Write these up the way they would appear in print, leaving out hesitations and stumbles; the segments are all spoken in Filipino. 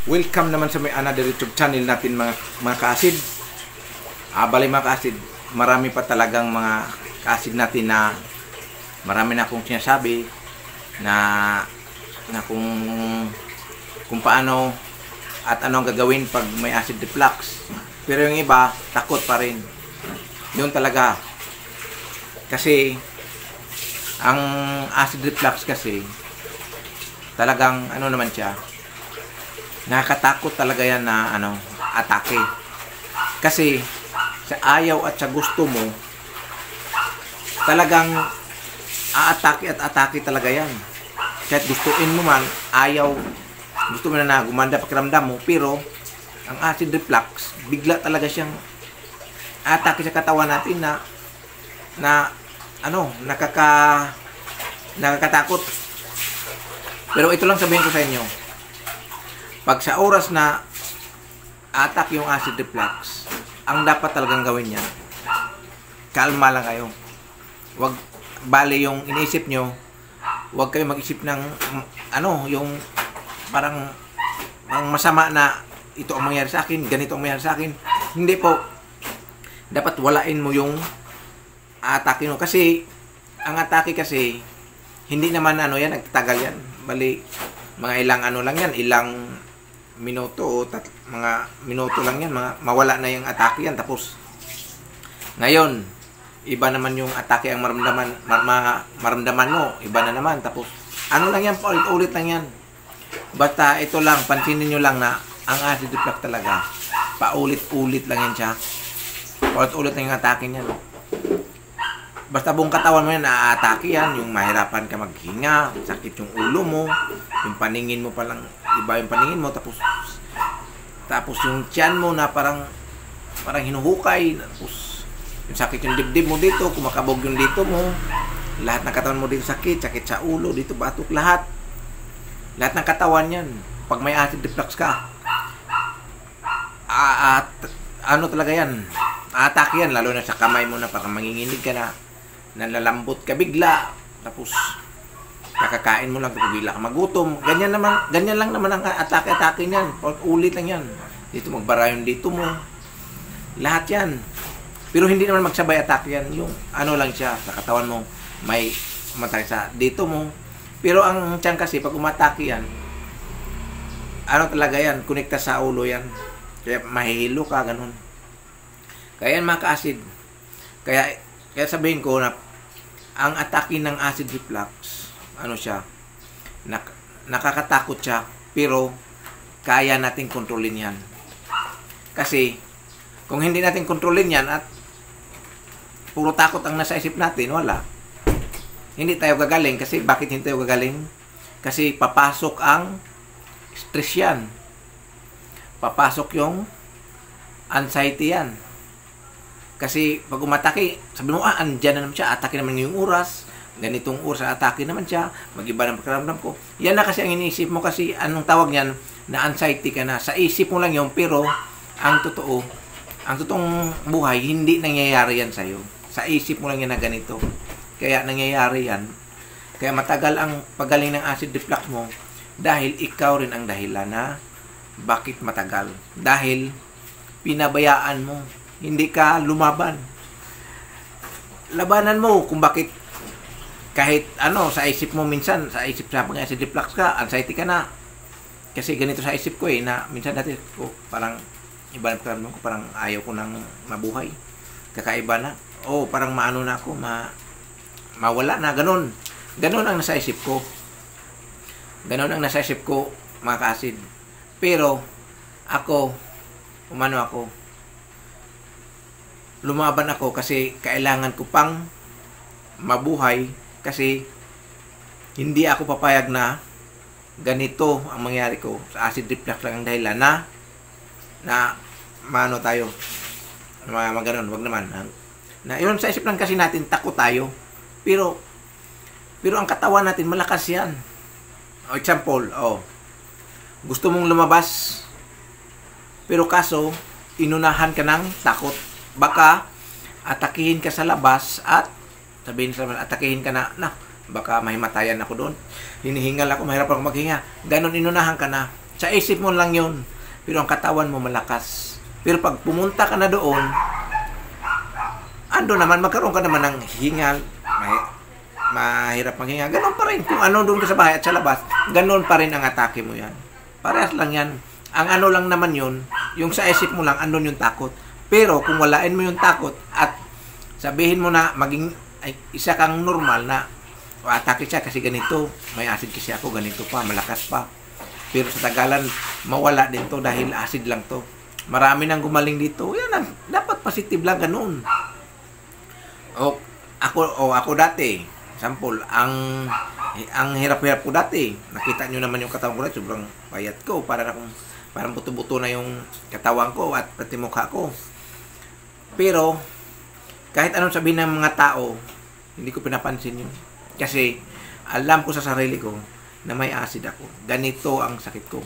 Welcome naman sa may another YouTube channel natin mga ka-acid. Bali mga ka-acid, marami pa talagang mga ka-acid natin na marami na akong sinasabi na kung paano at ano ang gagawin pag may acid reflux. Pero yung iba, takot pa rin. Yun talaga. Kasi ang acid reflux kasi talagang ano naman siya, nakakatakot talaga yan na atake. Kasi sa ayaw at sa gusto mo, talagang aatake at atake talaga yan. Kahit gustuin mo man, ayaw, gusto mo na gumanda pakiramdam mo, pero ang acid reflux, bigla talaga siyang atake sa katawan natin na nakakatakot. Pero ito lang sabihin ko sa inyo, pag sa oras na attack yung acid reflux, ang dapat talagang gawin niya, kalma lang kayo. Wag bali yung iniisip nyo, wag kayo mag-isip ng yung parang masama na ito ang mangyari sa akin, ganito ang mangyari sa akin. Hindi po. Dapat walain mo yung atake mo. Kasi ang atake kasi hindi naman yan, nagtagal yan. Bali mga ilang lang yan, ilang minuto o mga minuto lang yan, mawala na yung atake yan. Tapos ngayon iba naman yung atake ang maramdaman mo, iba na naman. Tapos lang yan, paulit-ulit lang yan. Basta ito lang, pansinin nyo lang na ang acid reflux talaga paulit-ulit lang yan siya, paulit-ulit lang yung atake niyan. Basta buong katawan mo yan, naatake yan. Yung mahirapan ka maghinga, sakit yung ulo mo, yung paningin mo palang, iba yung paningin mo, tapos yung tiyan mo na parang hinuhukay, tapos yung sakit yung dibdib mo dito, kumakabog yung dito mo, lahat ng katawan mo dito sakit sa ulo, dito batok, lahat ng katawan yan. Pag may acid reflux ka, talaga yan, atake yan, lalo na sa kamay mo na parang manginginig ka na, nalalambot ka bigla, tapos kakakain mo lang, tapos bigla ka magutom. Ganyan lang naman ang atake niyan. Ulit lang yan. Dito magbara yung dito mo. Lahat yan. Pero hindi naman magsabay atake yan. Yung lang siya, sa katawan mo, may umatake sa dito mo. Pero ang tiyan kasi, pag umatake yan, talaga yan, konekta sa ulo yan. Kaya mahihilo ka, ganun. Kaya yan mga ka-acid. Kaya sabihin ko na ang atake ng acid reflux, siya, nakakatakot siya, pero kaya nating kontrolin yan. Kasi kung hindi natin kontrolin yan at puro takot ang nasa isip natin, wala. Hindi tayo gagaling. Kasi bakit hindi tayo gagaling? Kasi papasok ang stress yan. Papasok yung anxiety yan. Kasi pag umatake, sabi mo, andyan na naman siya, atake naman yung oras, ganitong oras, atake naman siya, mag-iba ng pakiramdam ko. Yan na kasi ang iniisip mo, kasi anong tawag niyan, na anxiety ka na. Sa isip mo lang yun, pero ang totoong buhay, hindi nangyayari yan sa'yo. Sa isip mo lang yan na ganito. Kaya nangyayari yan. Kaya matagal ang pagaling ng acid reflux mo, dahil ikaw rin ang dahilan na bakit matagal. Dahil pinabayaan mo, hindi ka lumaban. Labanan mo kung bakit kahit sa isip mo minsan, sa pag-acid reflux ka, anxiety ka na. Kasi ganito sa isip ko na minsan dati ko parang iba na pakiramdam ko, parang ayaw ko nang mabuhay. Kakaiba na. Parang na ako, mawala na, ganun. Ganun ang nasa isip ko. Mga ka-acid. Pero ako, lumaban ako kasi kailangan ko pang mabuhay, kasi hindi ako papayag na ganito ang mangyari ko. Sa acid reflux lang ang dahilan na tayo. Maganon, wag naman. Yun sa isip lang kasi natin, takot tayo. Pero ang katawan natin, malakas yan. Example, gusto mong lumabas, pero kaso, inunahan ka ng takot. Baka atakihin ka sa labas at sabihin sa atakihin ka na baka mahimatayan ako doon. Hinihingal ako, mahirap ako maghinga. Ganon, inunahan ka na. Sa isip mo lang yun, pero ang katawan mo malakas. Pero pag pumunta ka na doon, ando naman, magkaroon ka naman ng hingal, mahirap maghinga. Ganon pa rin. Kung ano doon ka sa bahay at sa labas, ganon pa rin ang atake mo yan. Parehas lang yan. Ang ano lang naman yun, yung sa isip mo lang, andun yung takot. Pero kung walain mo yung takot at sabihin mo na maging isa kang normal na atake siya kasi ganito, may acid kasi ako, ganito pa, malakas pa. Pero sa tagalan, mawala din to dahil acid lang to. Marami nang gumaling dito. Yan lang, dapat positive lang ganun. Ako dati, sample, ang hirap-hirap ko dati. Nakita nyo naman yung katawan ko na, sobrang payat ko, parang buto-buto na yung katawan ko at pati mukha ko. Pero kahit anong sabihin ng mga tao, hindi ko pinapansin yun. Kasi alam ko sa sarili ko na may acid ako. Ganito ang sakit ko.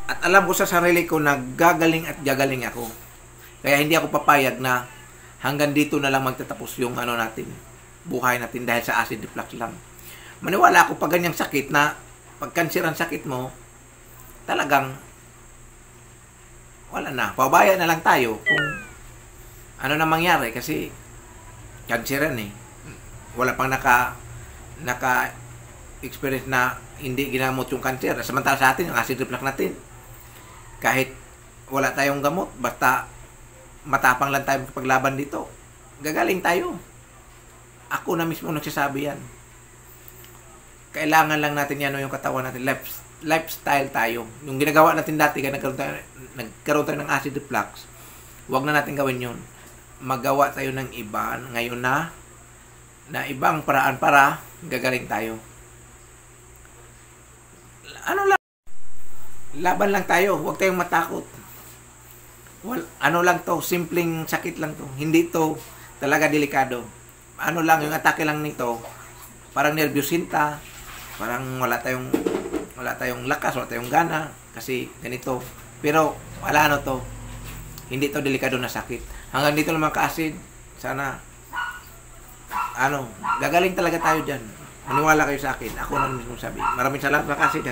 At alam ko sa sarili ko na gagaling at gagaling ako. Kaya hindi ako papayag na hanggang dito na lang magtatapos yung ano natin, buhay natin dahil sa acid reflux lang. Maniwala ako pag ganyang sakit na pag cancer ang sakit mo, talagang wala na. Pabaya na lang tayo kung ano na mangyari kasi cancer yan eh. Wala pang naka-experience na hindi ginamot yung cancer. Samantala sa atin, yung acid reflux natin, kahit wala tayong gamot, basta matapang lang tayo paglaban dito, gagaling tayo. Ako na mismo nagsasabi yan. Kailangan lang natin yan yung katawan natin. Lifestyle tayo. Yung ginagawa natin dati, kaya nagkaroon tayo ng acid reflux, huwag na natin gawin yun. Magawa tayo ng iba ngayon na ibang paraan para gagaling tayo. Ano lang, laban lang tayo, huwag tayong matakot. Ano lang to, simpleng sakit lang to. Hindi to talaga delikado. Ano lang, yung atake lang nito, parang nervyosinta, parang wala tayong lakas, wala tayong gana, kasi ganito. Pero wala to, hindi to delikado na sakit. Hanggang dito lang ka-acid, sana gagaling talaga tayo dyan. Maniwala kayo sa akin. Ako na mismo sabi. Maraming salamat kasi